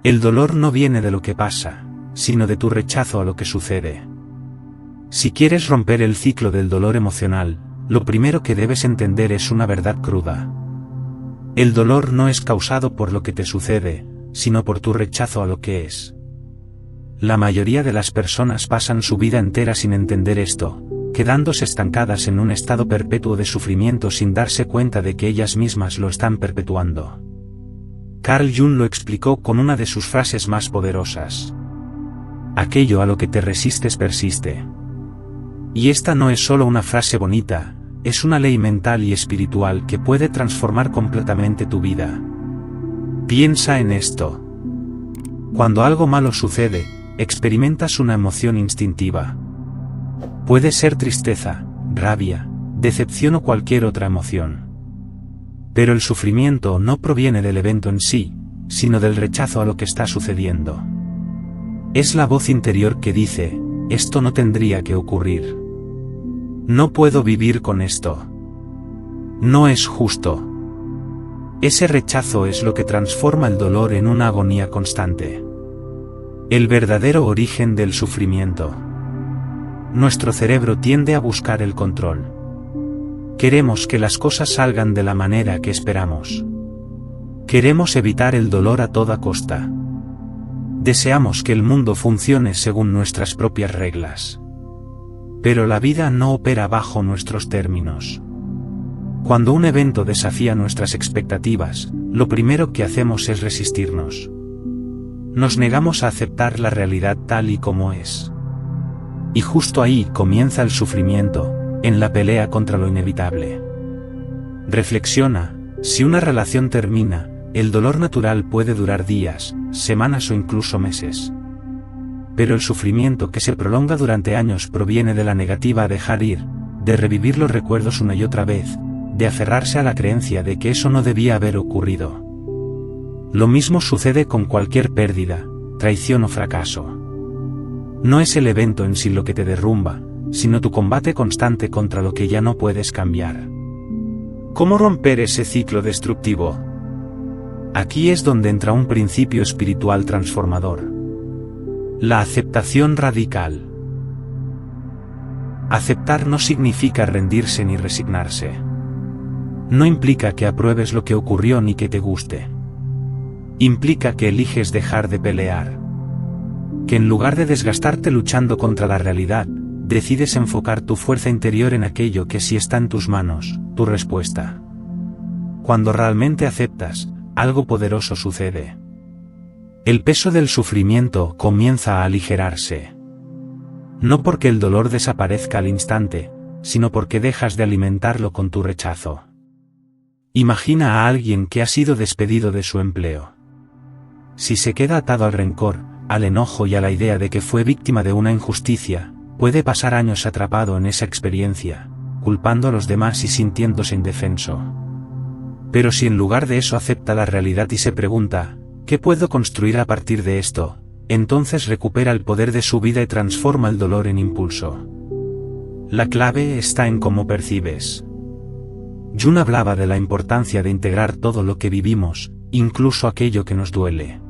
El dolor no viene de lo que pasa, sino de tu rechazo a lo que sucede. Si quieres romper el ciclo del dolor emocional, lo primero que debes entender es una verdad cruda. El dolor no es causado por lo que te sucede, sino por tu rechazo a lo que es. La mayoría de las personas pasan su vida entera sin entender esto, quedándose estancadas en un estado perpetuo de sufrimiento sin darse cuenta de que ellas mismas lo están perpetuando. Carl Jung lo explicó con una de sus frases más poderosas. Aquello a lo que te resistes persiste. Y esta no es solo una frase bonita, es una ley mental y espiritual que puede transformar completamente tu vida. Piensa en esto. Cuando algo malo sucede, experimentas una emoción instintiva. Puede ser tristeza, rabia, decepción o cualquier otra emoción. Pero el sufrimiento no proviene del evento en sí, sino del rechazo a lo que está sucediendo. Es la voz interior que dice, esto no tendría que ocurrir. No puedo vivir con esto. No es justo. Ese rechazo es lo que transforma el dolor en una agonía constante. El verdadero origen del sufrimiento. Nuestro cerebro tiende a buscar el control. Queremos que las cosas salgan de la manera que esperamos. Queremos evitar el dolor a toda costa. Deseamos que el mundo funcione según nuestras propias reglas. Pero la vida no opera bajo nuestros términos. Cuando un evento desafía nuestras expectativas, lo primero que hacemos es resistirnos. Nos negamos a aceptar la realidad tal y como es. Y justo ahí comienza el sufrimiento, en la pelea contra lo inevitable. Reflexiona, si una relación termina, el dolor natural puede durar días, semanas o incluso meses. Pero el sufrimiento que se prolonga durante años proviene de la negativa a dejar ir, de revivir los recuerdos una y otra vez, de aferrarse a la creencia de que eso no debía haber ocurrido. Lo mismo sucede con cualquier pérdida, traición o fracaso. No es el evento en sí lo que te derrumba, sino tu combate constante contra lo que ya no puedes cambiar. ¿Cómo romper ese ciclo destructivo? Aquí es donde entra un principio espiritual transformador. La aceptación radical. Aceptar no significa rendirse ni resignarse. No implica que apruebes lo que ocurrió ni que te guste. Implica que eliges dejar de pelear. Que en lugar de desgastarte luchando contra la realidad, decides enfocar tu fuerza interior en aquello que sí está en tus manos, tu respuesta. Cuando realmente aceptas, algo poderoso sucede. El peso del sufrimiento comienza a aligerarse. No porque el dolor desaparezca al instante, sino porque dejas de alimentarlo con tu rechazo. Imagina a alguien que ha sido despedido de su empleo. Si se queda atado al rencor, al enojo y a la idea de que fue víctima de una injusticia, puede pasar años atrapado en esa experiencia, culpando a los demás y sintiéndose indefenso. Pero si en lugar de eso acepta la realidad y se pregunta, ¿qué puedo construir a partir de esto?, entonces recupera el poder de su vida y transforma el dolor en impulso. La clave está en cómo percibes. Jung hablaba de la importancia de integrar todo lo que vivimos, incluso aquello que nos duele.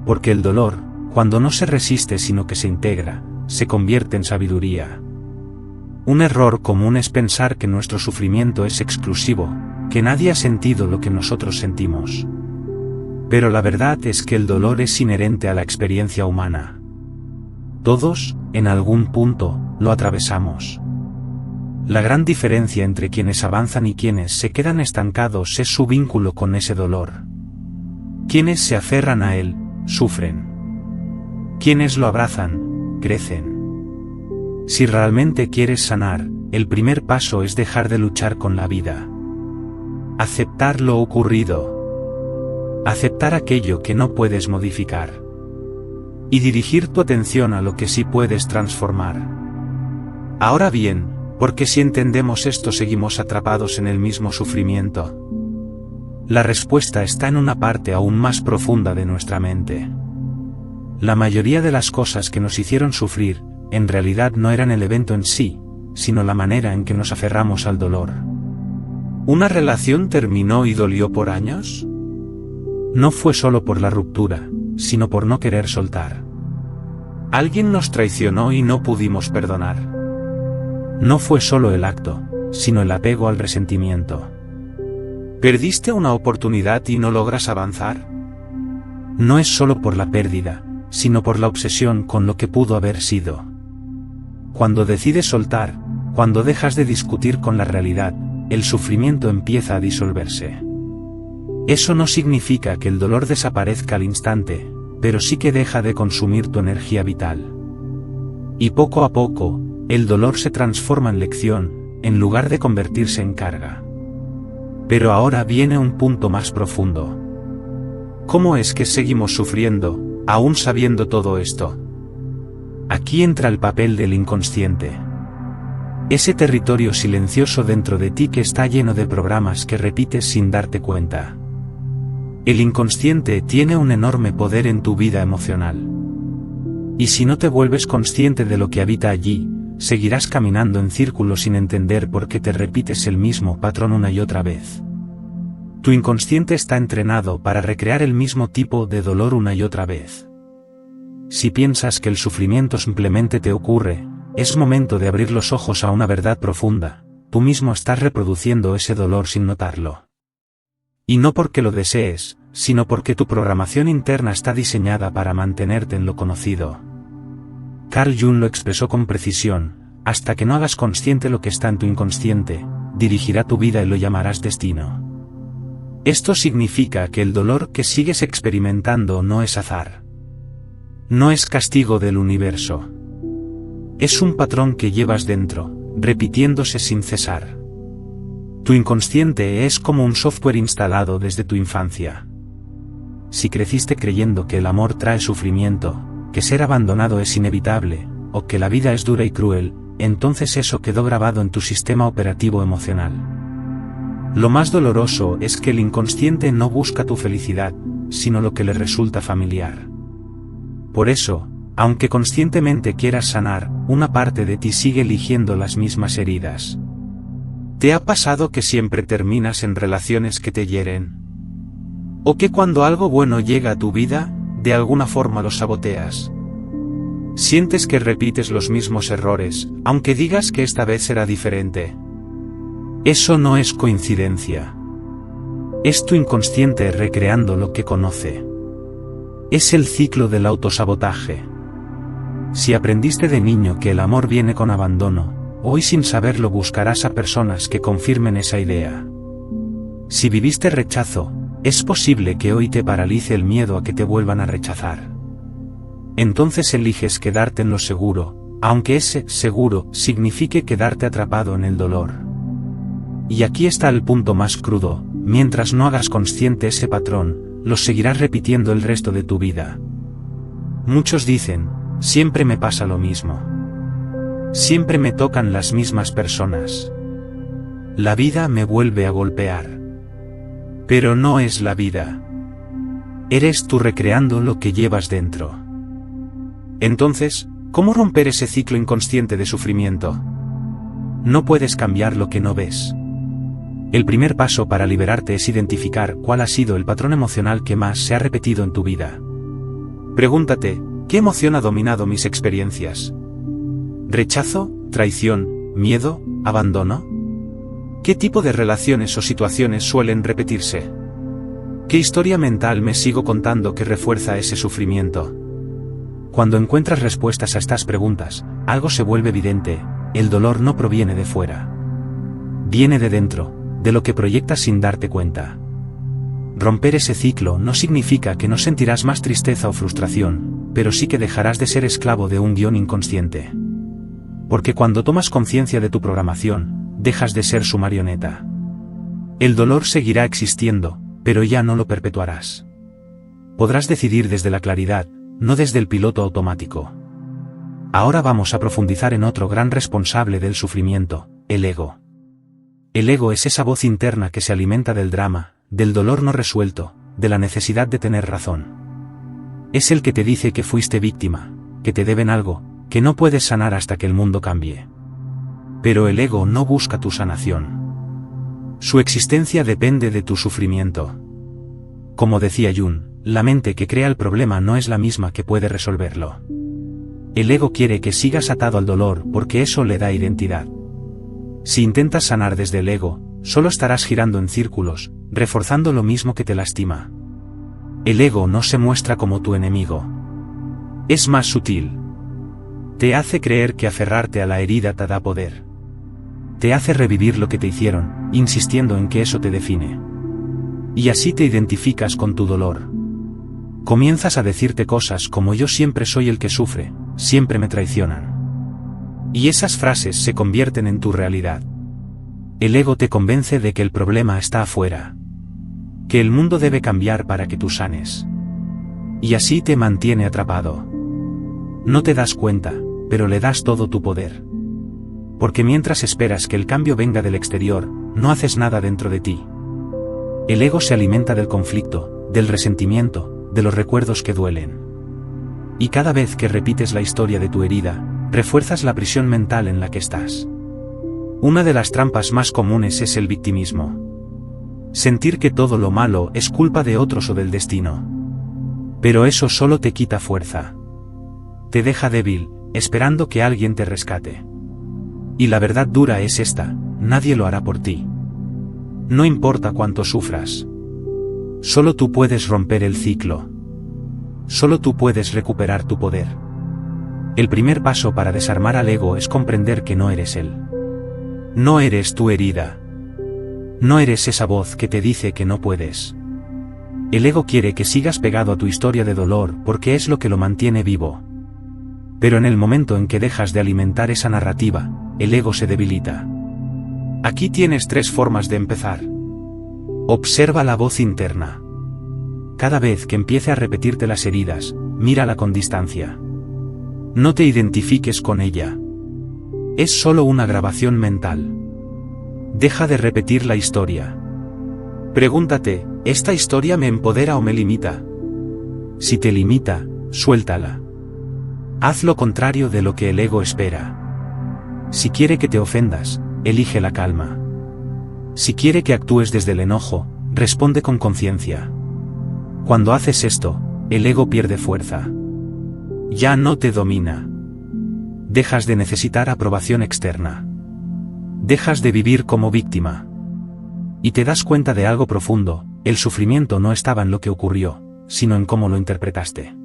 Porque el dolor, cuando no se resiste sino que se integra, se convierte en sabiduría. Un error común es pensar que nuestro sufrimiento es exclusivo, que nadie ha sentido lo que nosotros sentimos. Pero la verdad es que el dolor es inherente a la experiencia humana. Todos, en algún punto, lo atravesamos. La gran diferencia entre quienes avanzan y quienes se quedan estancados es su vínculo con ese dolor. Quienes se aferran a él, sufren. Quienes lo abrazan, crecen. Si realmente quieres sanar, el primer paso es dejar de luchar con la vida. Aceptar lo ocurrido. Aceptar aquello que no puedes modificar. Y dirigir tu atención a lo que sí puedes transformar. Ahora bien, ¿por qué si entendemos esto seguimos atrapados en el mismo sufrimiento? La respuesta está en una parte aún más profunda de nuestra mente. La mayoría de las cosas que nos hicieron sufrir, en realidad no eran el evento en sí, sino la manera en que nos aferramos al dolor. ¿Una relación terminó y dolió por años? No fue solo por la ruptura, sino por no querer soltar. Alguien nos traicionó y no pudimos perdonar. No fue solo el acto, sino el apego al resentimiento. ¿Perdiste una oportunidad y no logras avanzar? No es solo por la pérdida, sino por la obsesión con lo que pudo haber sido. Cuando decides soltar, cuando dejas de discutir con la realidad, el sufrimiento empieza a disolverse. Eso no significa que el dolor desaparezca al instante, pero sí que deja de consumir tu energía vital. Y poco a poco, el dolor se transforma en lección, en lugar de convertirse en carga. Pero ahora viene un punto más profundo. ¿Cómo es que seguimos sufriendo, aún sabiendo todo esto? Aquí entra el papel del inconsciente. Ese territorio silencioso dentro de ti que está lleno de programas que repites sin darte cuenta. El inconsciente tiene un enorme poder en tu vida emocional. Y si no te vuelves consciente de lo que habita allí, seguirás caminando en círculos sin entender por qué te repites el mismo patrón una y otra vez. Tu inconsciente está entrenado para recrear el mismo tipo de dolor una y otra vez. Si piensas que el sufrimiento simplemente te ocurre, es momento de abrir los ojos a una verdad profunda: tú mismo estás reproduciendo ese dolor sin notarlo. Y no porque lo desees, sino porque tu programación interna está diseñada para mantenerte en lo conocido. Carl Jung lo expresó con precisión: hasta que no hagas consciente lo que está en tu inconsciente, dirigirá tu vida y lo llamarás destino. Esto significa que el dolor que sigues experimentando no es azar. No es castigo del universo. Es un patrón que llevas dentro, repitiéndose sin cesar. Tu inconsciente es como un software instalado desde tu infancia. Si creciste creyendo que el amor trae sufrimiento, que ser abandonado es inevitable, o que la vida es dura y cruel, entonces eso quedó grabado en tu sistema operativo emocional. Lo más doloroso es que el inconsciente no busca tu felicidad, sino lo que le resulta familiar. Por eso, aunque conscientemente quieras sanar, una parte de ti sigue eligiendo las mismas heridas. ¿Te ha pasado que siempre terminas en relaciones que te hieren? ¿O que cuando algo bueno llega a tu vida, de alguna forma lo saboteas? ¿Sientes que repites los mismos errores, aunque digas que esta vez será diferente? Eso no es coincidencia. Es tu inconsciente recreando lo que conoce. Es el ciclo del autosabotaje. Si aprendiste de niño que el amor viene con abandono, hoy sin saberlo buscarás a personas que confirmen esa idea. Si viviste rechazo, es posible que hoy te paralice el miedo a que te vuelvan a rechazar. Entonces eliges quedarte en lo seguro, aunque ese seguro signifique quedarte atrapado en el dolor. Y aquí está el punto más crudo: mientras no hagas consciente ese patrón, lo seguirás repitiendo el resto de tu vida. Muchos dicen: siempre me pasa lo mismo. Siempre me tocan las mismas personas. La vida me vuelve a golpear. Pero no es la vida. Eres tú recreando lo que llevas dentro. Entonces, ¿cómo romper ese ciclo inconsciente de sufrimiento? No puedes cambiar lo que no ves. El primer paso para liberarte es identificar cuál ha sido el patrón emocional que más se ha repetido en tu vida. Pregúntate: ¿qué emoción ha dominado mis experiencias? ¿Rechazo, traición, miedo, abandono? ¿Qué tipo de relaciones o situaciones suelen repetirse? ¿Qué historia mental me sigo contando que refuerza ese sufrimiento? Cuando encuentras respuestas a estas preguntas, algo se vuelve evidente: el dolor no proviene de fuera. Viene de dentro, de lo que proyectas sin darte cuenta. Romper ese ciclo no significa que no sentirás más tristeza o frustración, pero sí que dejarás de ser esclavo de un guión inconsciente. Porque cuando tomas conciencia de tu programación, dejas de ser su marioneta. El dolor seguirá existiendo, pero ya no lo perpetuarás. Podrás decidir desde la claridad, no desde el piloto automático. Ahora vamos a profundizar en otro gran responsable del sufrimiento: el ego. El ego es esa voz interna que se alimenta del drama, del dolor no resuelto, de la necesidad de tener razón. Es el que te dice que fuiste víctima, que te deben algo, que no puedes sanar hasta que el mundo cambie. Pero el ego no busca tu sanación. Su existencia depende de tu sufrimiento. Como decía Jung, la mente que crea el problema no es la misma que puede resolverlo. El ego quiere que sigas atado al dolor porque eso le da identidad. Si intentas sanar desde el ego, solo estarás girando en círculos, reforzando lo mismo que te lastima. El ego no se muestra como tu enemigo. Es más sutil. Te hace creer que aferrarte a la herida te da poder. Te hace revivir lo que te hicieron, insistiendo en que eso te define. Y así te identificas con tu dolor. Comienzas a decirte cosas como yo siempre soy el que sufre, siempre me traicionan. Y esas frases se convierten en tu realidad. El ego te convence de que el problema está afuera. Que el mundo debe cambiar para que tú sanes. Y así te mantiene atrapado. No te das cuenta, pero le das todo tu poder. Porque mientras esperas que el cambio venga del exterior, no haces nada dentro de ti. El ego se alimenta del conflicto, del resentimiento, de los recuerdos que duelen. Y cada vez que repites la historia de tu herida, refuerzas la prisión mental en la que estás. Una de las trampas más comunes es el victimismo. Sentir que todo lo malo es culpa de otros o del destino. Pero eso solo te quita fuerza. Te deja débil, esperando que alguien te rescate. Y la verdad dura es esta, nadie lo hará por ti. No importa cuánto sufras. Solo tú puedes romper el ciclo. Solo tú puedes recuperar tu poder. El primer paso para desarmar al ego es comprender que no eres él. No eres tu herida. No eres esa voz que te dice que no puedes. El ego quiere que sigas pegado a tu historia de dolor porque es lo que lo mantiene vivo. Pero en el momento en que dejas de alimentar esa narrativa, el ego se debilita. Aquí tienes 3 formas de empezar. Observa la voz interna. Cada vez que empiece a repetirte las heridas, mírala con distancia. No te identifiques con ella. Es solo una grabación mental. Deja de repetir la historia. Pregúntate, ¿esta historia me empodera o me limita? Si te limita, suéltala. Haz lo contrario de lo que el ego espera. Si quiere que te ofendas, elige la calma. Si quiere que actúes desde el enojo, responde con conciencia. Cuando haces esto, el ego pierde fuerza. Ya no te domina. Dejas de necesitar aprobación externa. Dejas de vivir como víctima. Y te das cuenta de algo profundo, el sufrimiento no estaba en lo que ocurrió, sino en cómo lo interpretaste.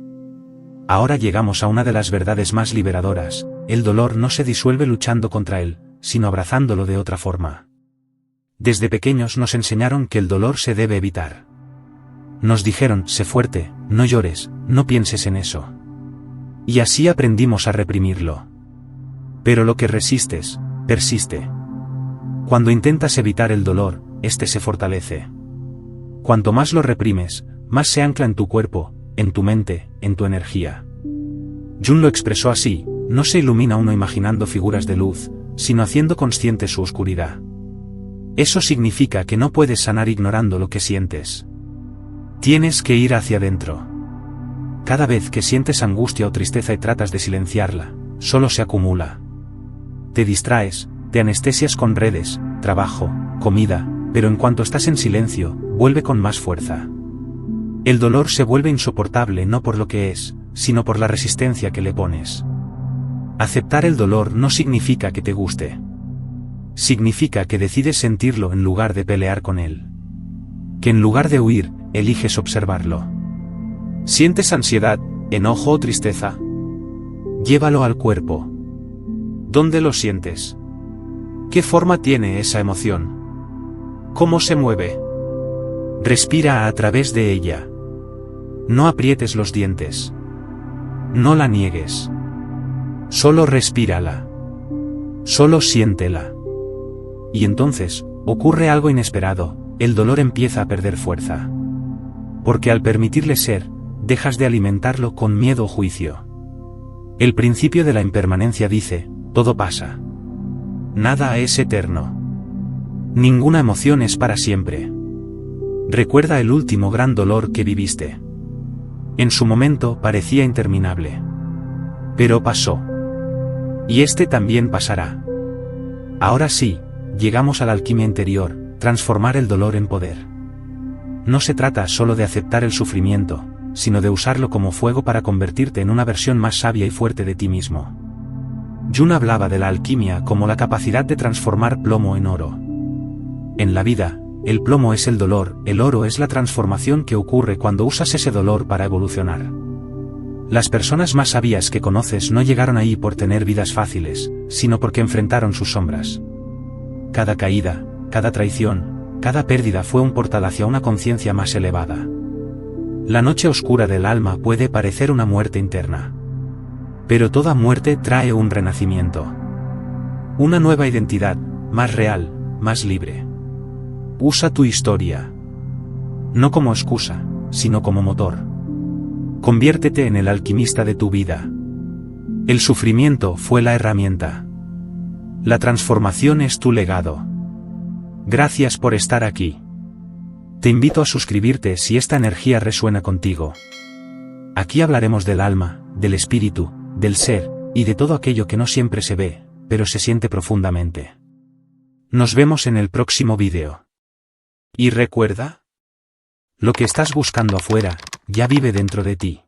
Ahora llegamos a una de las verdades más liberadoras, el dolor no se disuelve luchando contra él, sino abrazándolo de otra forma. Desde pequeños nos enseñaron que el dolor se debe evitar. Nos dijeron, sé fuerte, no llores, no pienses en eso. Y así aprendimos a reprimirlo. Pero lo que resistes, persiste. Cuando intentas evitar el dolor, este se fortalece. Cuanto más lo reprimes, más se ancla en tu cuerpo, en tu mente, en tu energía. Jung lo expresó así, no se ilumina uno imaginando figuras de luz, sino haciendo consciente su oscuridad. Eso significa que no puedes sanar ignorando lo que sientes. Tienes que ir hacia adentro. Cada vez que sientes angustia o tristeza y tratas de silenciarla, solo se acumula. Te distraes, te anestesias con redes, trabajo, comida, pero en cuanto estás en silencio, vuelve con más fuerza. El dolor se vuelve insoportable no por lo que es, sino por la resistencia que le pones. Aceptar el dolor no significa que te guste. Significa que decides sentirlo en lugar de pelear con él. Que en lugar de huir, eliges observarlo. ¿Sientes ansiedad, enojo o tristeza? Llévalo al cuerpo. ¿Dónde lo sientes? ¿Qué forma tiene esa emoción? ¿Cómo se mueve? Respira a través de ella. No aprietes los dientes. No la niegues. Solo respírala. Solo siéntela. Y entonces, ocurre algo inesperado, el dolor empieza a perder fuerza. Porque al permitirle ser, dejas de alimentarlo con miedo o juicio. El principio de la impermanencia dice, todo pasa. Nada es eterno. Ninguna emoción es para siempre. Recuerda el último gran dolor que viviste. En su momento parecía interminable. Pero pasó. Y este también pasará. Ahora sí, llegamos a la alquimia interior, transformar el dolor en poder. No se trata solo de aceptar el sufrimiento, sino de usarlo como fuego para convertirte en una versión más sabia y fuerte de ti mismo. Jung hablaba de la alquimia como la capacidad de transformar plomo en oro. En la vida, el plomo es el dolor, el oro es la transformación que ocurre cuando usas ese dolor para evolucionar. Las personas más sabias que conoces no llegaron ahí por tener vidas fáciles, sino porque enfrentaron sus sombras. Cada caída, cada traición, cada pérdida fue un portal hacia una conciencia más elevada. La noche oscura del alma puede parecer una muerte interna. Pero toda muerte trae un renacimiento. Una nueva identidad, más real, más libre. Usa tu historia. No como excusa, sino como motor. Conviértete en el alquimista de tu vida. El sufrimiento fue la herramienta. La transformación es tu legado. Gracias por estar aquí. Te invito a suscribirte si esta energía resuena contigo. Aquí hablaremos del alma, del espíritu, del ser, y de todo aquello que no siempre se ve, pero se siente profundamente. Nos vemos en el próximo vídeo. Y recuerda, lo que estás buscando afuera, ya vive dentro de ti.